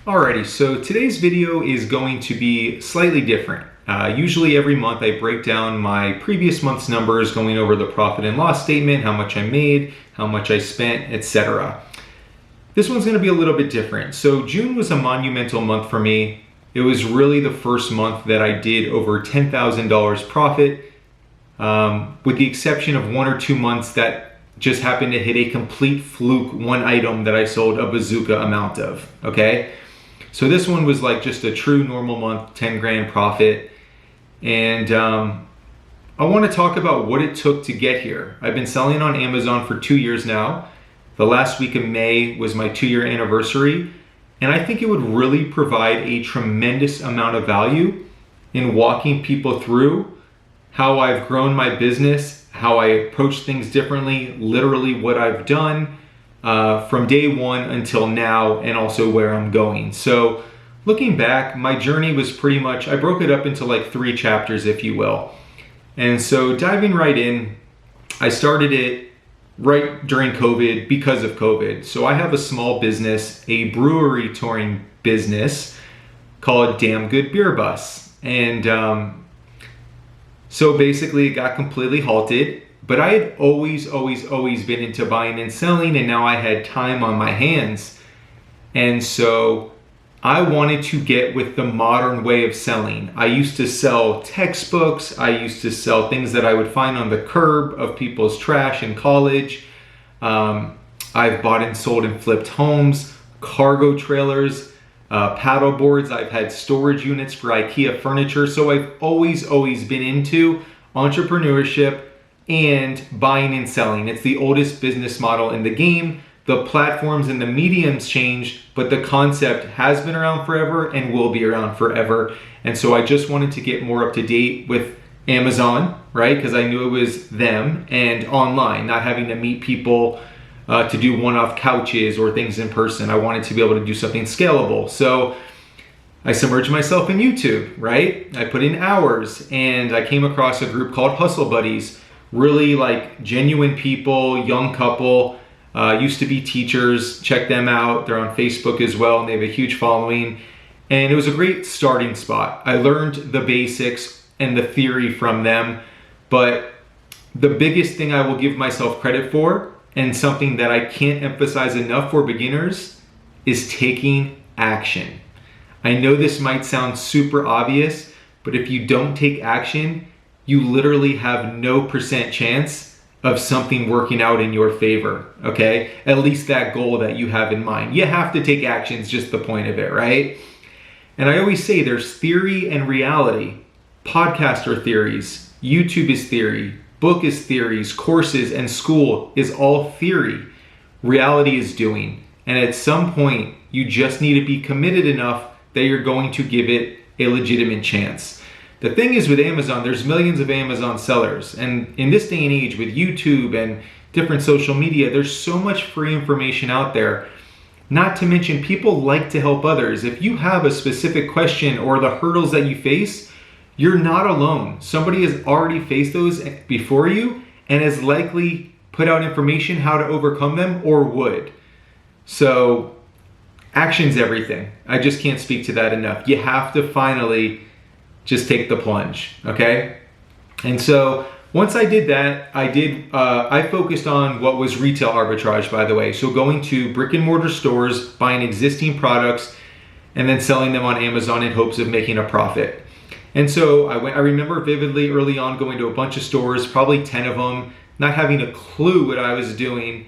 Alrighty, so today's video is going to be slightly different. Usually every month I break down my previous month's numbers, going over the profit and loss statement, how much I made, how much I spent, etc. This one's going to be a little bit different. So June was a monumental month for me. It was really the first month that I did over $10,000 profit, with the exception of 1 or 2 months that just happened to hit a complete fluke, one item that I sold a bazooka amount of, okay? So this one was like just a true normal month, 10 grand profit. And I want to talk about what it took to get here. I've been selling on Amazon for 2 years now. The last week of May was my 2-year anniversary. And I think it would really provide a tremendous amount of value in walking people through how I've grown my business, how I approach things differently, literally what I've done from day one until now, and also where I'm going. So looking back, my journey was pretty much, I broke it up into like 3 chapters, if you will. And so diving right in, I started it right during COVID because of COVID. So I have a small business, a brewery touring business called Damn Good Beer Bus. And so basically it got completely halted. But I had always been into buying and selling, and now I had time on my hands. And so I wanted to get with the modern way of selling. I used to sell textbooks. I used to sell things that I would find on the curb of people's trash in college. I've bought and sold and flipped homes, cargo trailers, paddle boards. I've had storage units for IKEA furniture. So I've always been into entrepreneurship and buying and selling. It's the oldest business model in the game. The platforms and the mediums changed, but the concept has been around forever and will be around forever. And so I just wanted to get more up to date with Amazon, right? Because I knew it was them, and online, not having to meet people to do one-off couches or things in person. I wanted to be able to do something scalable. So I submerged myself in YouTube, right? I put in hours, and I came across a group called Hustle Buddies. Really like genuine people, young couple, used to be teachers. Check them out. They're on Facebook as well, and they have a huge following. And it was a great starting spot. I learned the basics and the theory from them. But the biggest thing I will give myself credit for, and something that I can't emphasize enough for beginners, is taking action. I know this might sound super obvious, but if you don't take action, you literally have no % chance of something working out in your favor, okay? At least that goal that you have in mind. You have to take action, is just the point of it, right? And I always say there's theory and reality. Podcasts are theories, YouTube is theory, book is theories, courses and school is all theory. Reality is doing. And at some point, you just need to be committed enough that you're going to give it a legitimate chance. The thing is with Amazon, there's millions of Amazon sellers. And in this day and age with YouTube and different social media, there's so much free information out there. Not to mention, people like to help others. If you have a specific question or the hurdles that you face, you're not alone. Somebody has already faced those before you and has likely put out information how to overcome them or would. So action's everything. I just can't speak to that enough. You have to finally just take the plunge, okay? And so once I did that, I focused on what was retail arbitrage, by the way. So going to brick and mortar stores, buying existing products, and then selling them on Amazon in hopes of making a profit. And so I remember vividly early on going to a bunch of stores, probably 10 of them, not having a clue what I was doing,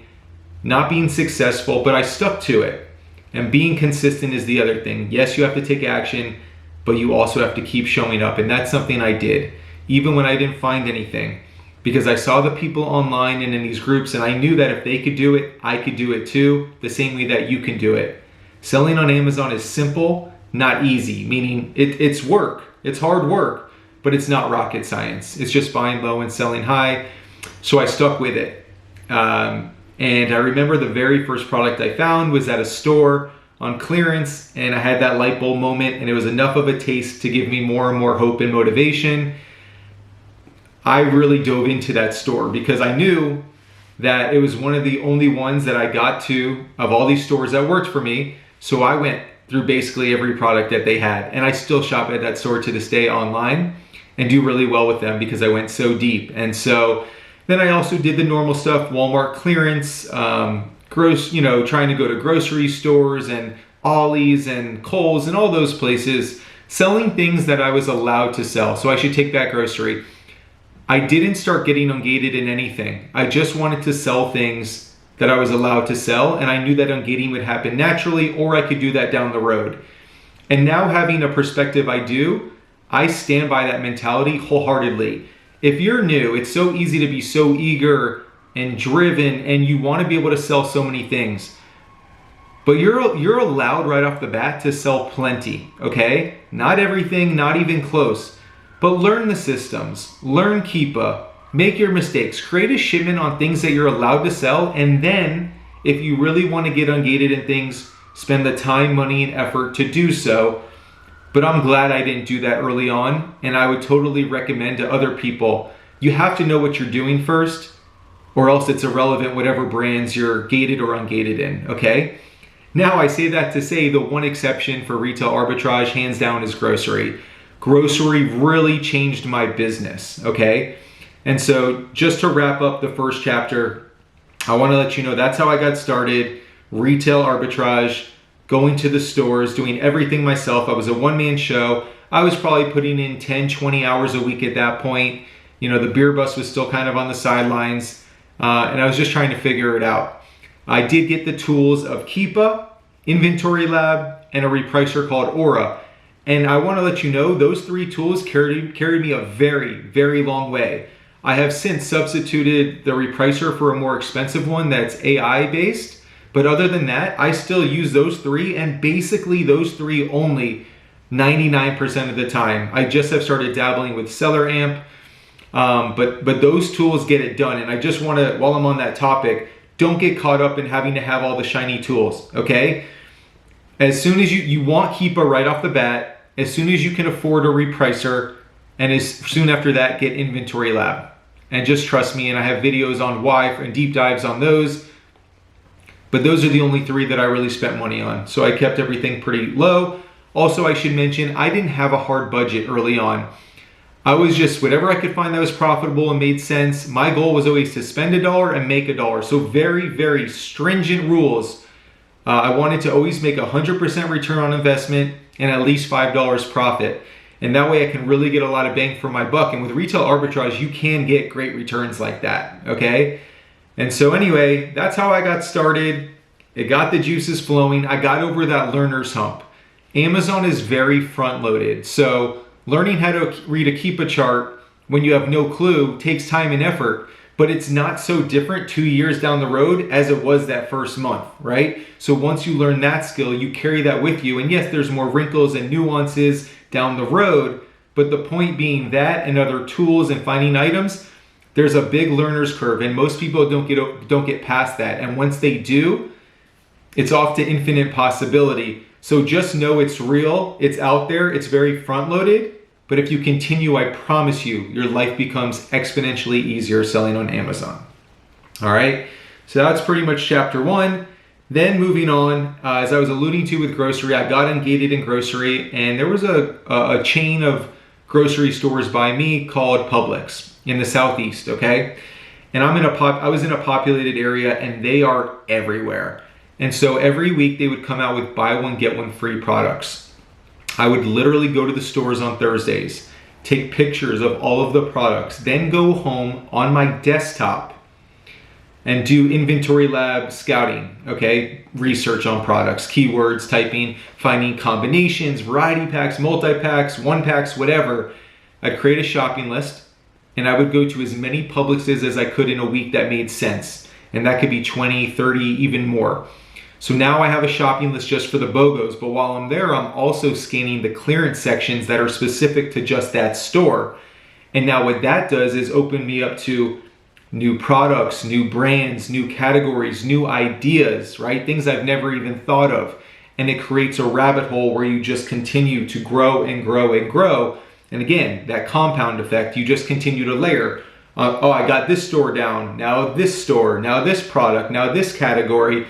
not being successful, but I stuck to it. And being consistent is the other thing. Yes, you have to take action, but you also have to keep showing up. And that's something I did, even when I didn't find anything, because I saw the people online and in these groups, and I knew that if they could do it, I could do it too, the same way that you can do it. Selling on Amazon is simple, not easy, meaning it's work. It's hard work, but it's not rocket science. It's just buying low and selling high. So I stuck with it. And I remember the very first product I found was at a store on clearance, and I had that light bulb moment, and it was enough of a taste to give me more and more hope and motivation. I really dove into that store because I knew that it was one of the only ones that I got to of all these stores that worked for me. So I went through basically every product that they had. And I still shop at that store to this day online and do really well with them because I went so deep. And so then I also did the normal stuff, Walmart clearance, trying to go to grocery stores and Ollie's and Kohl's and all those places, selling things that I was allowed to sell. So I should take back grocery. I didn't start getting ungated in anything. I just wanted to sell things that I was allowed to sell, and I knew that ungating would happen naturally, or I could do that down the road. And now having a perspective I stand by that mentality wholeheartedly. If you're new, it's so easy to be so eager and driven, and you want to be able to sell so many things. But you're allowed right off the bat to sell plenty, okay? Not everything, not even close. But learn the systems, learn Keepa, make your mistakes, create a shipment on things that you're allowed to sell, and then if you really want to get ungated in things, spend the time, money, and effort to do so. But I'm glad I didn't do that early on, and I would totally recommend to other people, you have to know what you're doing first, or else it's irrelevant whatever brands you're gated or ungated in, okay? Now I say that to say the one exception for retail arbitrage, hands down, is grocery. Grocery really changed my business, okay? And so just to wrap up the first chapter, I want to let you know that's how I got started, retail arbitrage, going to the stores, doing everything myself. I was a one-man show. I was probably putting in 10, 20 hours a week at that point. The beer bus was still kind of on the sidelines, and I was just trying to figure it out. I did get the tools of Keepa, Inventory Lab, and a repricer called Aura. And I want to let you know those three tools carried me a very, very long way. I have since substituted the repricer for a more expensive one that's AI based. But other than that, I still use those three, and basically those three only 99% of the time. I just have started dabbling with Seller Amp, but those tools get it done. And I just want to, while I'm on that topic, don't get caught up in having to have all the shiny tools, okay? As soon as you want Keepa right off the bat, as soon as you can afford a repricer, and as soon after that, get Inventory Lab. And just trust me, and I have videos on why and deep dives on those. But those are the only three that I really spent money on. So I kept everything pretty low. Also, I should mention, I didn't have a hard budget early on. I was just, whatever I could find that was profitable and made sense. My goal was always to spend $1 and make $1. So very, very stringent rules. I wanted to always make 100% return on investment and at least $5 profit. And that way I can really get a lot of bang for my buck. And with retail arbitrage, you can get great returns like that, okay? And so anyway, that's how I got started. It got the juices flowing. I got over that learner's hump. Amazon is very front-loaded. So learning how to read a Keepa chart when you have no clue takes time and effort, but it's not so different 2 years down the road as it was that first month, right? So once you learn that skill, you carry that with you. And yes, there's more wrinkles and nuances down the road, but the point being that and other tools and finding items, there's a big learner's curve, and most people don't get past that. And once they do, it's off to infinite possibility. So just know it's real, it's out there, it's very front-loaded, but if you continue, I promise you, your life becomes exponentially easier selling on Amazon. All right, so that's pretty much chapter 1. Then moving on, as I was alluding to with grocery, I got ungated in grocery, and there was a chain of grocery stores by me called Publix in the Southeast, okay? And I was in a populated area, and they are everywhere. And so every week they would come out with buy one, get one free products. I would literally go to the stores on Thursdays, take pictures of all of the products, then go home on my desktop and do Inventory Lab scouting, okay? Research on products, keywords, typing, finding combinations, variety packs, multi-packs, one packs, whatever. I'd create a shopping list, and I would go to as many Publixes as I could in a week that made sense. And that could be 20, 30, even more. So now I have a shopping list just for the BOGOs, but while I'm there, I'm also scanning the clearance sections that are specific to just that store. And now what that does is open me up to new products, new brands, new categories, new ideas, right? Things I've never even thought of. And it creates a rabbit hole where you just continue to grow and grow and grow. And again, that compound effect, you just continue to layer. Oh, I got this store down, now this store, now this product, now this category,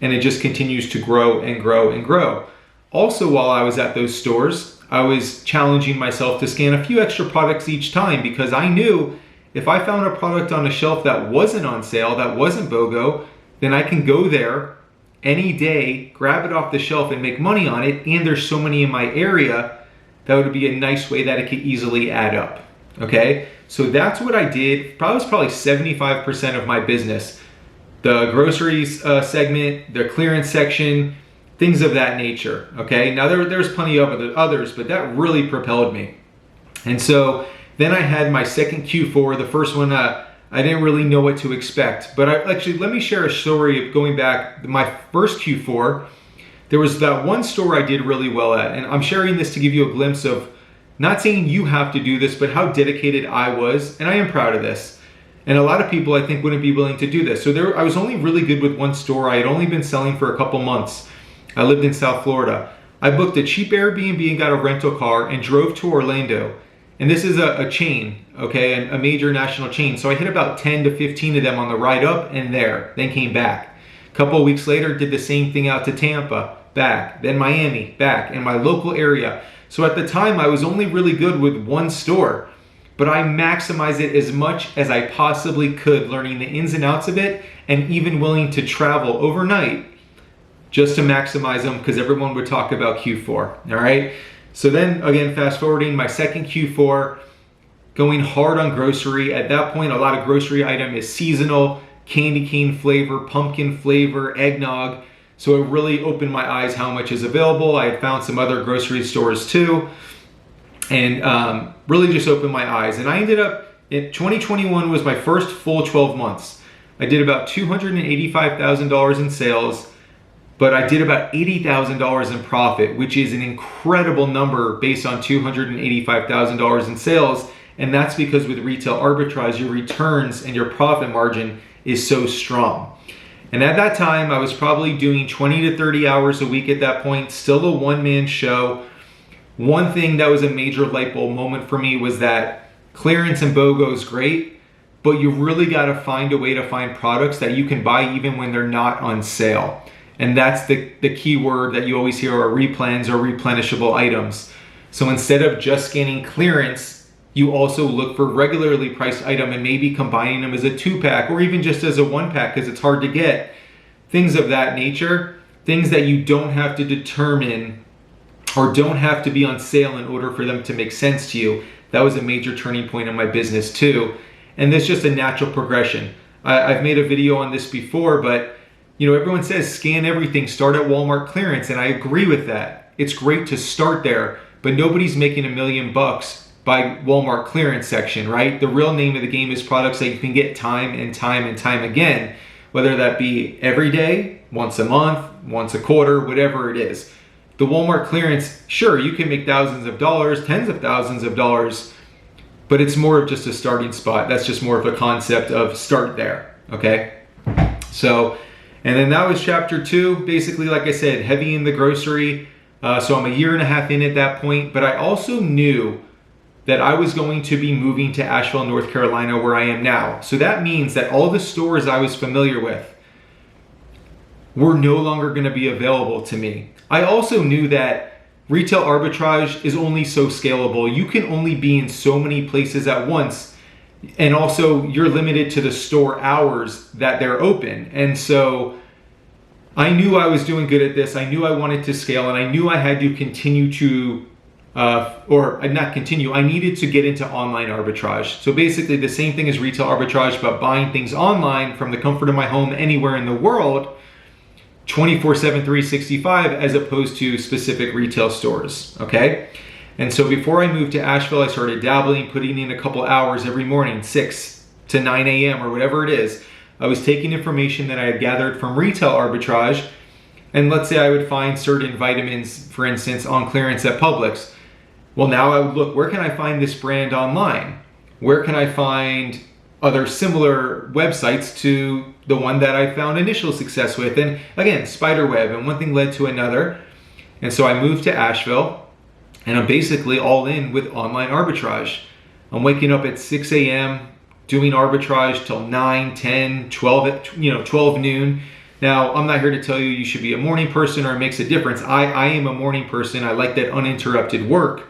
and it just continues to grow and grow and grow. also while I was at those stores, I was challenging myself to scan a few extra products each time, because I knew if I found a product on a shelf that wasn't on sale, that wasn't BOGO, then I can go there any day, grab it off the shelf and make money on it. And there's so many in my area, that would be a nice way that it could easily add up. Okay, so that's what I did. Probably 75% of my business. The groceries segment, the clearance section, things of that nature. Okay, now there's plenty of others, but that really propelled me. And so then I had my second Q4. The first one, I didn't really know what to expect. But actually, let me share a story of going back. My first Q4, there was that one store I did really well at. And I'm sharing this to give you a glimpse of, not saying you have to do this, but how dedicated I was. And I am proud of this. And a lot of people, I think, wouldn't be willing to do this. So I was only really good with one store. I had only been selling for a couple months. I lived in South Florida. I booked a cheap Airbnb and got a rental car and drove to Orlando. And this is a chain, okay, a major national chain. So I hit about 10 to 15 of them on the ride up and there, then came back. A couple of weeks later, did the same thing out to Tampa, back, then Miami, back, in my local area. So at the time, I was only really good with one store, but I maximized it as much as I possibly could, learning the ins and outs of it, and even willing to travel overnight just to maximize them, because everyone would talk about Q4, all right? So then again, fast forwarding, my second Q4, going hard on grocery. At that point, a lot of grocery item is seasonal, candy cane flavor, pumpkin flavor, eggnog. So it really opened my eyes how much is available. I had found some other grocery stores too, and really just opened my eyes. And I ended up, 2021 was my first full 12 months. I did about $285,000 in sales, but I did about $80,000 in profit, which is an incredible number based on $285,000 in sales. And that's because with retail arbitrage, your returns and your profit margin is so strong. And at that time, I was probably doing 20 to 30 hours a week at that point, still a one-man show. One thing that was a major light bulb moment for me was that clearance and BOGO is great, but you really got to find a way to find products that you can buy even when they're not on sale. And that's the key word that you always hear, are replens or replenishable items. So instead of just scanning clearance, you also look for regularly priced item and maybe combining them as a 2-pack or even just as a 1-pack because it's hard to get. Things of that nature, things that you don't have to determine or don't have to be on sale in order for them to make sense to you. That was a major turning point in my business too. And that's just a natural progression. I've made a video on this before, but you know, everyone says scan everything, start at Walmart clearance, and I agree with that. It's great to start there, but nobody's making $1 million by Walmart clearance section, right? The real name of the game is products that you can get time and time and time again, whether that be every day, once a month, once a quarter, whatever it is. The Walmart clearance, sure, you can make thousands of dollars, tens of thousands of dollars, but it's more of just a starting spot. That's just more of a concept of start there, okay? So, and then that was chapter 2. Basically, like I said, heavy in the grocery. So I'm a year and a half in at that point, but I also knew that I was going to be moving to Asheville, North Carolina, where I am now. So that means that all the stores I was familiar with were no longer going to be available to me. I also knew that retail arbitrage is only so scalable. You can only be in so many places at once. And also you're limited to the store hours that they're open. And so I knew I was doing good at this. I knew I wanted to scale, and I knew I had to continue to, I needed to get into online arbitrage. So basically the same thing as retail arbitrage, but buying things online from the comfort of my home anywhere in the world, 24/7, 365, as opposed to specific retail stores, okay? And so before I moved to Asheville, I started dabbling, putting in a couple hours every morning, 6 to 9 a.m. or whatever it is. I was taking information that I had gathered from retail arbitrage, and let's say I would find certain vitamins, for instance, on clearance at Publix. Well, now I would look, where can I find this brand online? Where can I find other similar websites to the one that I found initial success with? And again, spider web, and one thing led to another. And so I moved to Asheville, and I'm basically all in with online arbitrage. I'm waking up at 6 a.m., doing arbitrage till 9, 10, 12, 12 noon, Now, I'm not here to tell you you should be a morning person or it makes a difference. I am a morning person. I like that uninterrupted work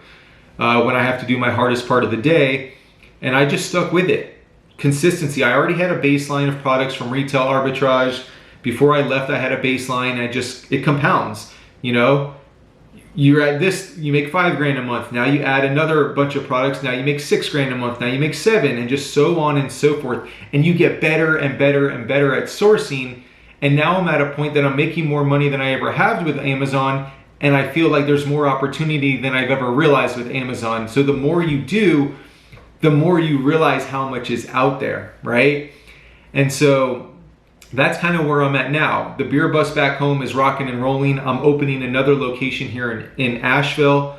when I have to do my hardest part of the day. And I just stuck with it. Consistency. I already had a baseline of products from retail arbitrage. Before I left, I had a baseline. It compounds, you know. You're at this, you make $5 a month. Now you add another bunch of products. Now you make $6 a month. Now you make 7, and just so on and so forth. And you get better and better and better at sourcing. And now I'm at a point that I'm making more money than I ever have with Amazon. And I feel like there's more opportunity than I've ever realized with Amazon. So the more you do, the more you realize how much is out there, right? And so that's kind of where I'm at now. The beer bus back home is rocking and rolling. I'm opening another location here in Asheville.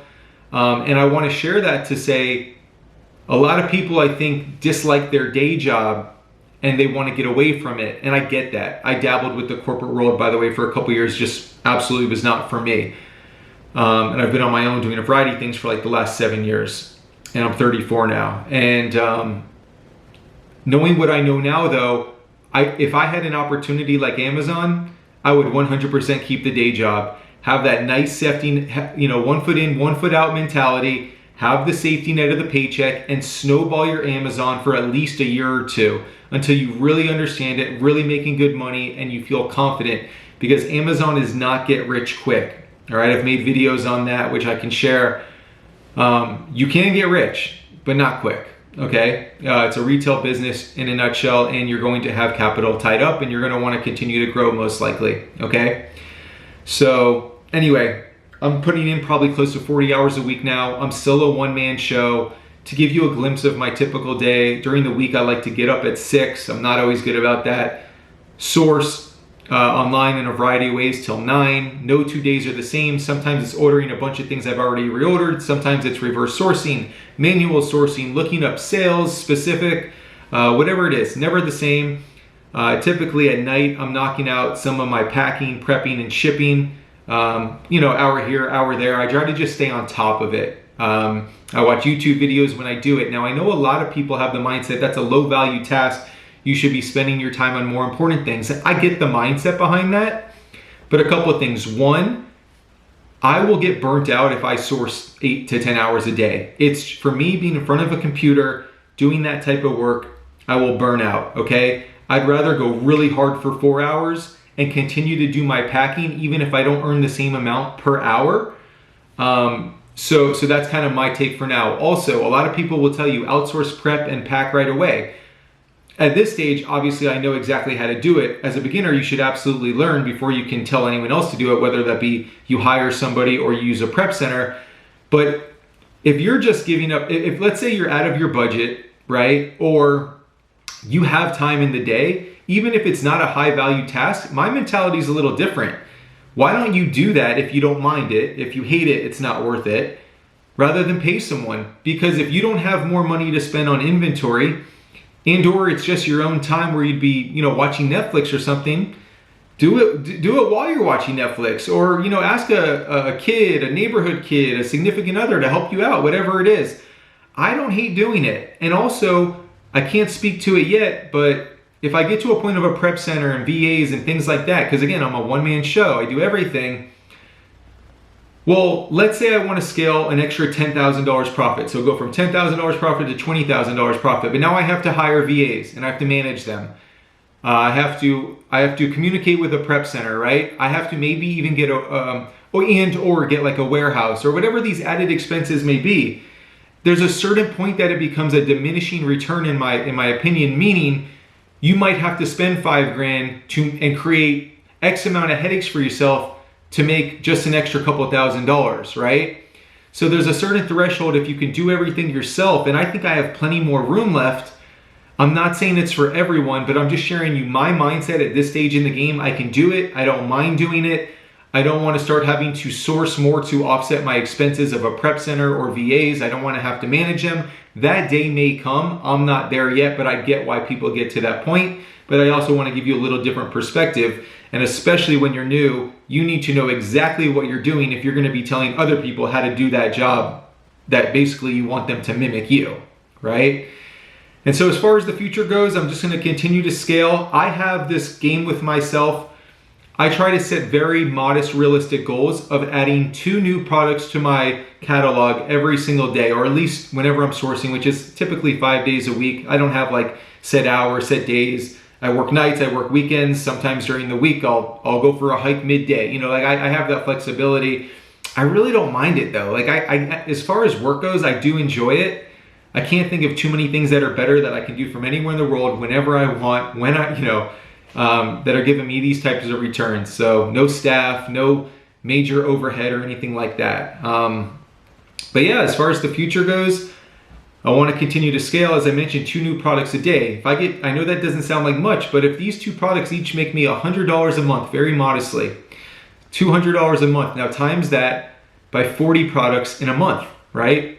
And I want to share that to say a lot of people, I think, dislike their day job and they want to get away from it. And I get that. I dabbled with the corporate world, by the way, for a couple years, just absolutely was not for me. And I've been on my own doing a variety of things for like the last 7 years. And I'm 34 now. And knowing what I know now, though, if I had an opportunity like Amazon, I would 100% keep the day job, have that nice safety, you know, 1 foot in, 1 foot out mentality, have the safety net of the paycheck, and snowball your Amazon for at least a year or two until you really understand it, really making good money, and you feel confident, because Amazon is not get rich quick. All right, I've made videos on that, which I can share. You can get rich, but not quick. Okay, it's a retail business in a nutshell, and you're going to have capital tied up, and you're going to want to continue to grow most likely. Okay, so anyway, I'm putting in probably close to 40 hours a week now. I'm still a one-man show. To give you a glimpse of my typical day, during the week I like to get up at 6. I'm not always good about that. Source online in a variety of ways till 9. No 2 days are the same. Sometimes it's ordering a bunch of things I've already reordered. Sometimes it's reverse sourcing, manual sourcing, looking up sales specific, whatever it is, never the same. Typically at night, I'm knocking out some of my packing, prepping, and shipping. You know, hour here, hour there. I try to just stay on top of it. I watch YouTube videos when I do it. Now, I know a lot of people have the mindset that's a low value task. You should be spending your time on more important things. I get the mindset behind that, but a couple of things. One, I will get burnt out if I source 8 to 10 hours a day. It's for me being in front of a computer, doing that type of work, I will burn out, okay? I'd rather go really hard for 4 hours and continue to do my packing, even if I don't earn the same amount per hour. So that's kind of my take for now. Also, a lot of people will tell you outsource prep and pack right away. At this stage, obviously, I know exactly how to do it. As a beginner, you should absolutely learn before you can tell anyone else to do it, whether that be you hire somebody or you use a prep center. But if you're just giving up, if let's say you're out of your budget, right? Or you have time in the day, even if it's not a high value task, my mentality is a little different. Why don't you do that if you don't mind it? If you hate it, it's not worth it, rather than pay someone. Because if you don't have more money to spend on inventory, and or it's just your own time where you'd be, you know, watching Netflix or something, do it while you're watching Netflix, or, you know, ask a kid, a neighborhood kid, a significant other to help you out, whatever it is. I don't hate doing it. And also, I can't speak to it yet, but if I get to a point of a prep center and VAs and things like that, because again, I'm a one-man show, I do everything. Well, let's say I want to scale an extra $10,000 profit. So go from $10,000 profit to $20,000 profit. But now I have to hire VAs and I have to manage them. I have to communicate with a prep center, right? I have to maybe even get or get like a warehouse or whatever these added expenses may be. There's a certain point that it becomes a diminishing return in my opinion, meaning you might have to spend $5,000 and create X amount of headaches for yourself to make just an extra couple $1,000s, right? So there's a certain threshold if you can do everything yourself, and I think I have plenty more room left. I'm not saying it's for everyone, but I'm just sharing you my mindset at this stage in the game. I can do it. I don't mind doing it. I don't want to start having to source more to offset my expenses of a prep center or VAs. I don't want to have to manage them. That day may come. I'm not there yet, but I get why people get to that point. But I also want to give you a little different perspective. And especially when you're new, you need to know exactly what you're doing if you're going to be telling other people how to do that job that basically you want them to mimic you, right? And so as far as the future goes, I'm just going to continue to scale. I have this game with myself I try to set very modest, realistic goals of adding 2 new products to my catalog every single day, or at least whenever I'm sourcing, which is typically 5 days a week. I don't have like set hours, set days. I work nights, I work weekends. Sometimes during the week, I'll go for a hike midday. You know, like I have that flexibility. I really don't mind it though. Like I as far as work goes, I do enjoy it. I can't think of too many things that are better that I can do from anywhere in the world, whenever I want, when I, that are giving me these types of returns. So no staff, no major overhead or anything like that. But yeah, as far as the future goes, I want to continue to scale. As I mentioned, 2 new products a day. I know that doesn't sound like much, but if these 2 products each make me $100 a month, very modestly, $200 a month. Now times that by 40 products in a month, right?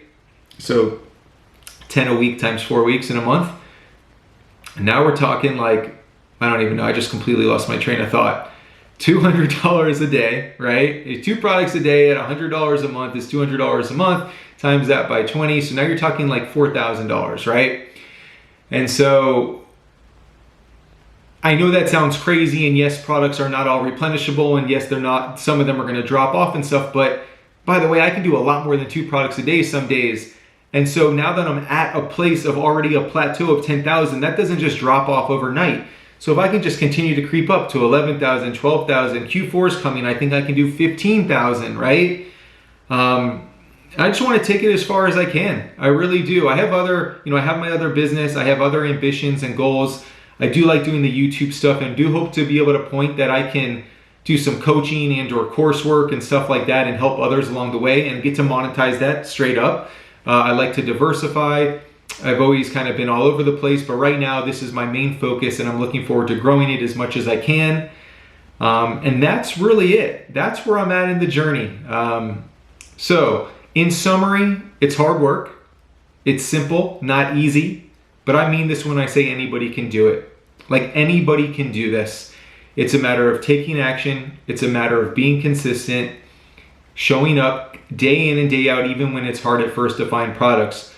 So 10 a week times 4 weeks in a month. And now we're talking like, I don't even know, I just completely lost my train of thought. $200 a day, right? 2 products a day at $100 a month is $200 a month, times that by 20. So now you're talking like $4,000, right? And so I know that sounds crazy, and yes, products are not all replenishable, and yes, they're not, some of them are going to drop off and stuff, but by the way, I can do a lot more than 2 products a day some days. And so now that I'm at a place of already a plateau of 10,000, that doesn't just drop off overnight. So if I can just continue to creep up to 11,000, 12,000, Q4 is coming, I think I can do 15,000, right? I just want to take it as far as I can. I really do. I have I have my other business. I have other ambitions and goals. I do like doing the YouTube stuff, and do hope to be able to point that I can do some coaching and or coursework and stuff like that and help others along the way and get to monetize that straight up. I like to diversify. I've always kind of been all over the place, but right now this is my main focus, and I'm looking forward to growing it as much as I can. And that's really it. That's where I'm at in the journey. So in summary, it's hard work. It's simple, not easy, but I mean this when I say anybody can do it. Like, anybody can do this. It's a matter of taking action. It's a matter of being consistent, showing up day in and day out, even when it's hard at first to find products.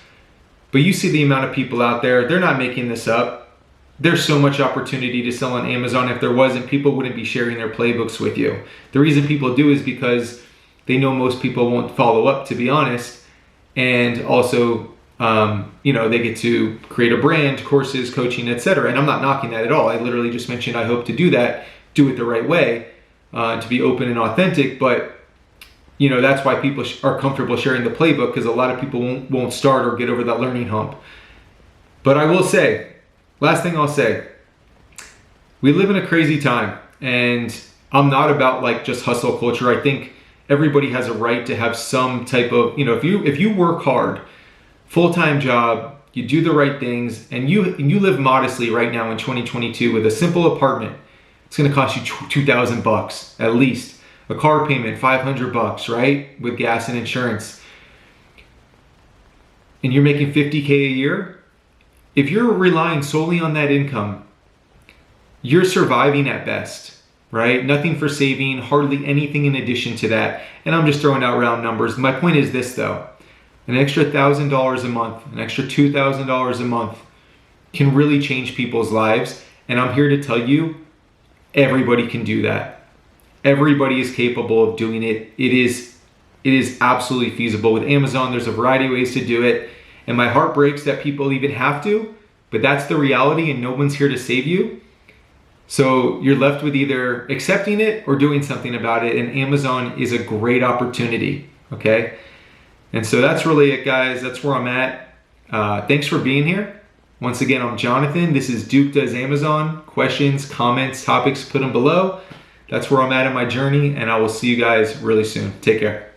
But you see the amount of people out there, they're not making this up. There's so much opportunity to sell on Amazon. If there wasn't, people wouldn't be sharing their playbooks with you. The reason people do is because they know most people won't follow up, to be honest. And also, they get to create a brand, courses, coaching, etc. And I'm not knocking that at all. I literally just mentioned I hope to do that, do it the right way, to be open and authentic. But that's why people are comfortable sharing the playbook, because a lot of people won't start or get over that learning hump. But I will say, last thing I'll say, we live in a crazy time, and I'm not about like just hustle culture. I think everybody has a right to have some type of, if you work hard, full-time job, you do the right things, and you live modestly right now in 2022 with a simple apartment, it's going to cost you $2,000 at least. A car payment, $500, right? With gas and insurance. And you're making $50K a year. If you're relying solely on that income, you're surviving at best, right? Nothing for saving, hardly anything in addition to that. And I'm just throwing out round numbers. My point is this though, an extra $1,000 a month, an extra $2,000 a month can really change people's lives. And I'm here to tell you, everybody can do that. Everybody is capable of doing it. It is absolutely feasible. With Amazon, there's a variety of ways to do it. And my heart breaks that people even have to, but that's the reality, and no one's here to save you. So you're left with either accepting it or doing something about it. And Amazon is a great opportunity, okay? And so that's really it, guys. That's where I'm at. Thanks for being here. Once again, I'm Jonathan. This is Duke Does Amazon. Questions, comments, topics, put them below. That's where I'm at in my journey, and I will see you guys really soon. Take care.